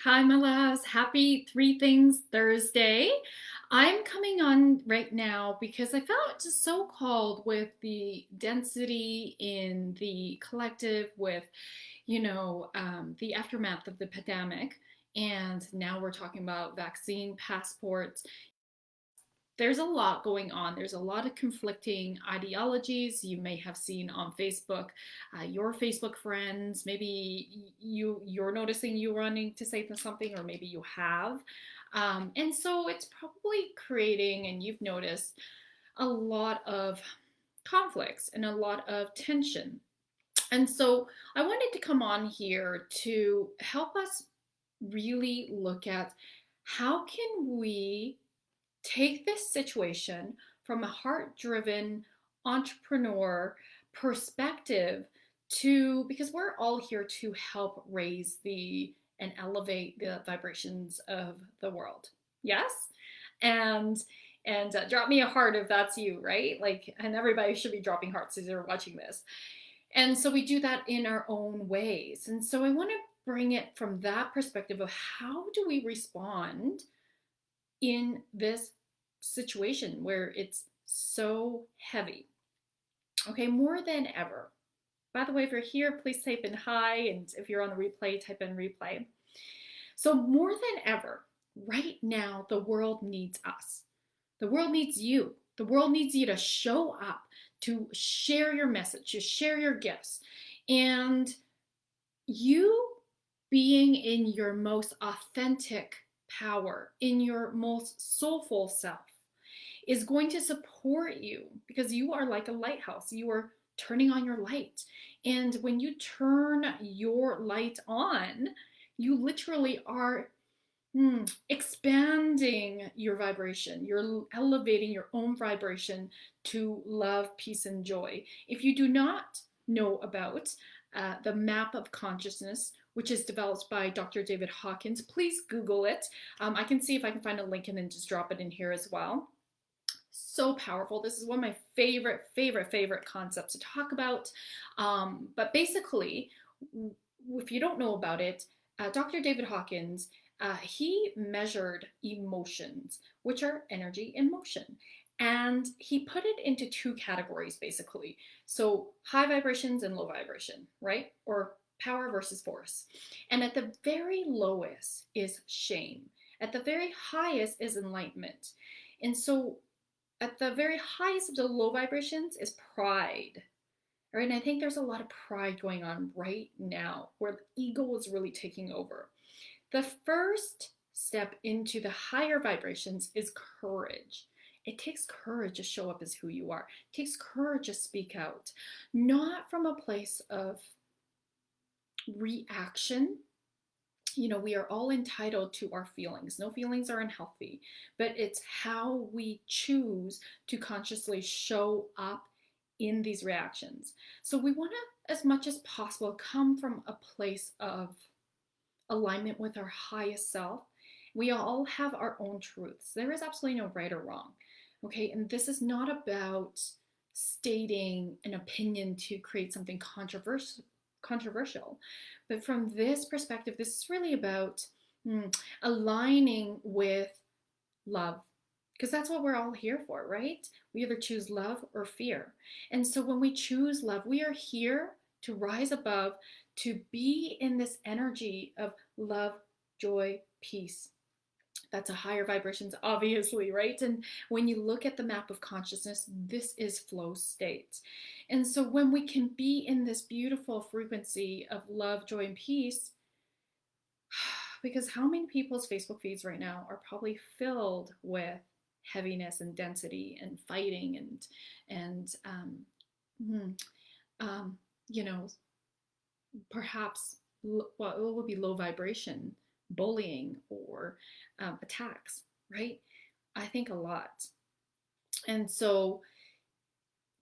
Hi, my loves. Happy Three Things Thursday. I'm coming on right now because I felt just so called with the density in the collective, with, the aftermath of the pandemic. And now we're talking about vaccine passports. There's a lot going on. There's a lot of conflicting ideologies. You may have seen on Facebook, your Facebook friends. Maybe you're noticing you running to say something, or maybe you have, and so it's probably creating, and you've noticed a lot of conflicts and a lot of tension. And so I wanted to come on here to help us really look at how can we take this situation from a heart driven entrepreneur perspective, to because we're all here to help raise the and elevate the vibrations of the world. Yes. And drop me a heart if that's you, right? Like, and everybody should be dropping hearts as they're watching this. And so we do that in our own ways. And so I want to bring it from that perspective of how do we respond in this situation where it's so heavy. Okay, more than ever. By the way, if you're here, please type in hi. And if you're on the replay, type in replay. So, more than ever, right now, the world needs us. The world needs you. The world needs you to show up, to share your message, to share your gifts. And you being in your most authentic power, in your most soulful self, is going to support you because you are like a lighthouse. You are turning on your light. And when you turn your light on, you literally are expanding your vibration. You're elevating your own vibration to love, peace, and joy. If you do not know about the map of consciousness, which is developed by Dr. David Hawkins, please Google it. I can see if I can find a link and then just drop it in here as well. So powerful. This is one of my favorite concepts to talk about. But basically, if you don't know about it, Dr. David Hawkins, he measured emotions, which are energy in motion. And he put it into two categories, basically. So high vibrations and low vibration, right? Or power versus force. And at the very lowest is shame. At the very highest is enlightenment. And so at the very highest of the low vibrations is pride. Right? And I think there's a lot of pride going on right now where the ego is really taking over. The first step into the higher vibrations is courage. It takes courage to show up as who you are. It takes courage to speak out, not from a place of reaction. We are all entitled to our feelings. No feelings are unhealthy, but it's how we choose to consciously show up in these reactions. So we want to, as much as possible, come from a place of alignment with our highest self. We all have our own truths. There is absolutely no right or wrong. Okay, and this is not about stating an opinion to create something controversial. But from this perspective, this is really about aligning with love, because that's what we're all here for, right? We either choose love or fear. And so when we choose love, we are here to rise above, to be in this energy of love, joy, peace. That's a higher vibrations, obviously, right? And when you look at the map of consciousness, this is flow state. And so when we can be in this beautiful frequency of love, joy, and peace, because how many people's Facebook feeds right now are probably filled with heaviness and density and fighting and you know, perhaps well, it would be low vibration bullying or attacks, right? I think a lot. And so,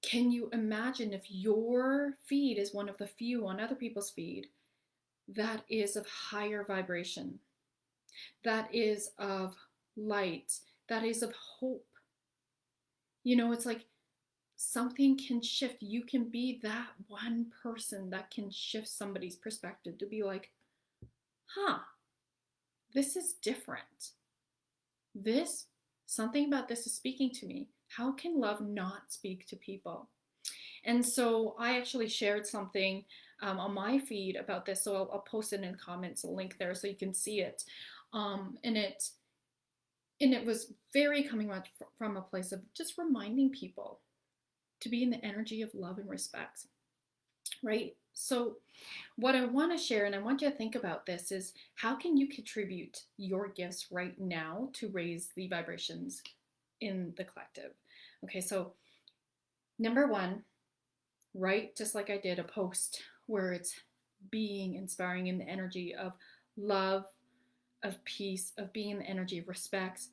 can you imagine if your feed is one of the few on other people's feed that is of higher vibration, that is of light, that is of hope? It's like something can shift. You can be that one person that can shift somebody's perspective to be like, huh, this is different. This, something about this is speaking to me. How can love not speak to people? And so I actually shared something on my feed about this. So I'll post it in the comments, a link there so you can see it. And it was very coming from a place of just reminding people to be in the energy of love and respect, right? So what I want to share, and I want you to think about this, is how can you contribute your gifts right now to raise the vibrations in the collective? Okay, so number one, write, just like I did, a post where it's being inspiring in the energy of love, of peace, of being in the energy of respect.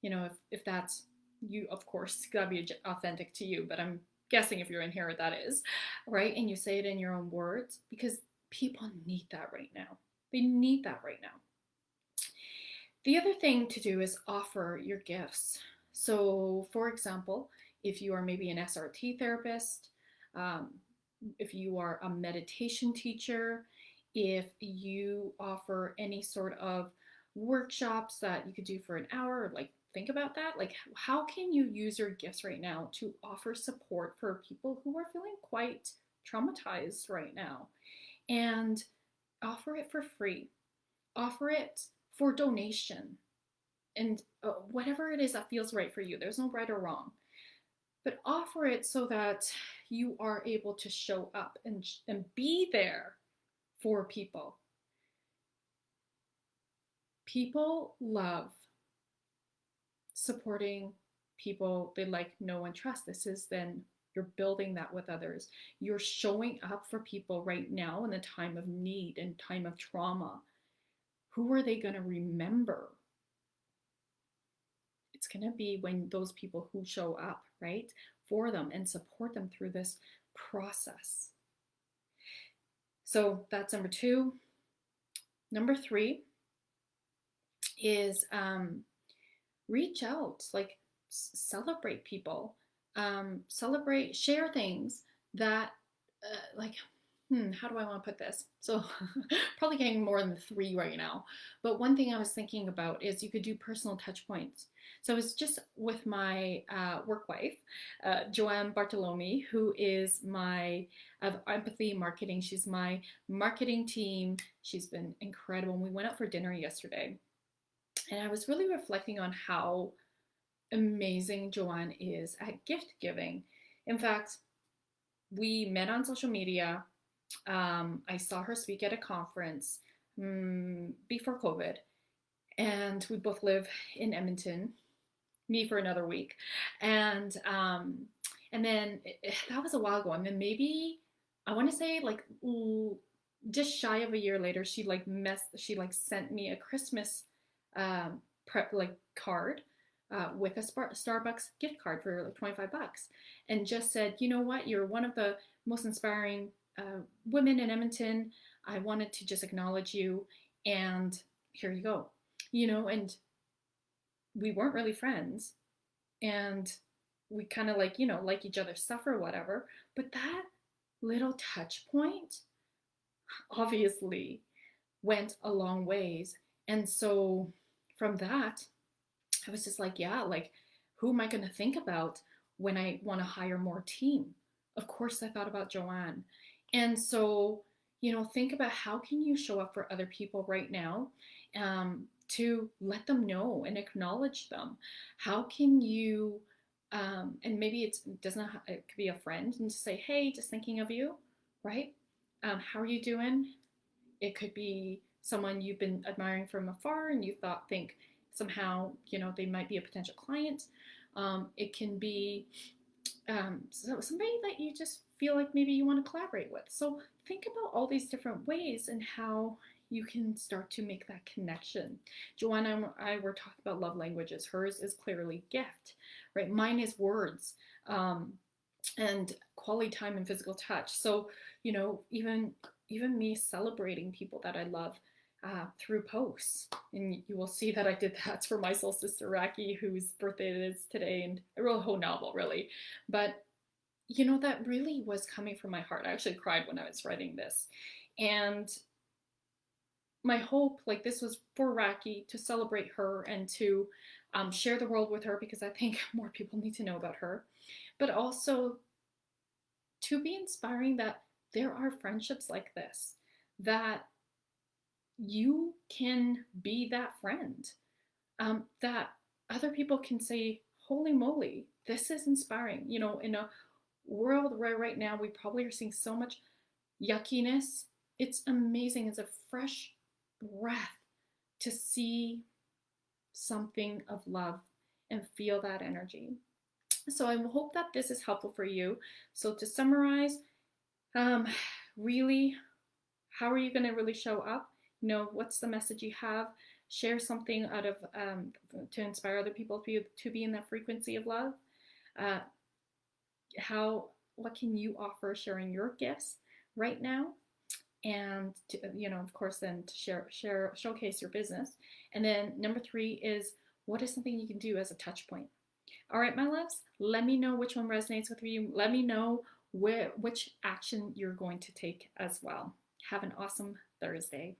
You know, if that's you, of course, it's gotta be authentic to you, but I'm guessing if you're in here, that is, right? And you say it in your own words because people need that right now. They need that right now. The other thing to do is offer your gifts. So, for example, if you are maybe an SRT therapist, um, if you are a meditation teacher, if you offer any sort of workshops that you could do for an hour, like think about that. Like, how can you use your gifts right now to offer support for people who are feeling quite traumatized right now? And offer it for free, offer it for donation, and whatever it is that feels right for you. There's no right or wrong, but offer it so that you are able to show up and be there for people. People love supporting people they like, know, and trust. This is then you're building that with others. You're showing up for people right now in the time of need and time of trauma. Who are they going to remember? It's going to be when those people who show up, right, for them and support them through this process. So that's number two. Number three is reach out, like celebrate people, celebrate, share things that, like, how do I want to put this? So probably getting more than three right now. But one thing I was thinking about is you could do personal touch points. So I was just with my work wife, Joanne Bartolome, who is my of empathy marketing. She's my marketing team. She's been incredible. And we went out for dinner yesterday. And I was really reflecting on how amazing Joanne is at gift giving. In fact, we met on social media. I saw her speak at a conference before COVID, and we both live in Edmonton. Me for another week, and then that was a while ago. And then maybe I want to say like just shy of a year later, she sent me a Christmas card with a Starbucks gift card for like $25, and just said, you know what, you're one of the most inspiring women in Edmonton. I wanted to just acknowledge you, and here you go. You know, and we weren't really friends, and we kind of like, you know, like each other's stuff or whatever. But that little touch point obviously went a long ways. And so from that, I was just like, yeah, like, who am I going to think about when I want to hire more team? Of course, I thought about Joanne. And so, you know, think about how can you show up for other people right now, to let them know and acknowledge them. How can you, and maybe it doesn't, it could be a friend, and just say, hey, just thinking of you, right? How are you doing? It could be someone you've been admiring from afar and you think somehow, you know, they might be a potential client. It can be somebody that you just feel like maybe you want to collaborate with. So think about all these different ways and how you can start to make that connection. Joanna and I were talking about love languages. Hers is clearly gift, right? Mine is words, and quality time and physical touch. So, you know, even me celebrating people that I love through posts. And you will see that I did that for my soul sister Raki, whose birthday it is today, and I wrote a whole novel, really. But, you know, that really was coming from my heart. I actually cried when I was writing this. And my hope, like this was for Raki to celebrate her and to share the world with her, because I think more people need to know about her, but also to be inspiring that there are friendships like this, that you can be that friend, that other people can say, holy moly, this is inspiring. You know, in a world where right now we probably are seeing so much yuckiness, it's amazing. It's a fresh breath to see something of love and feel that energy. So I hope that this is helpful for you. So to summarize, um, really, how are you going to really show up? You know, what's the message you have? Share something out of to inspire other people to be in that frequency of love. Uh, how what can you offer sharing your gifts right now? And to, you know, of course, then to showcase your business. And then number 3 is, what is something you can do as a touch point? All right, my loves, let me know which one resonates with you. Let me know which action you're going to take as well. Have an awesome Thursday.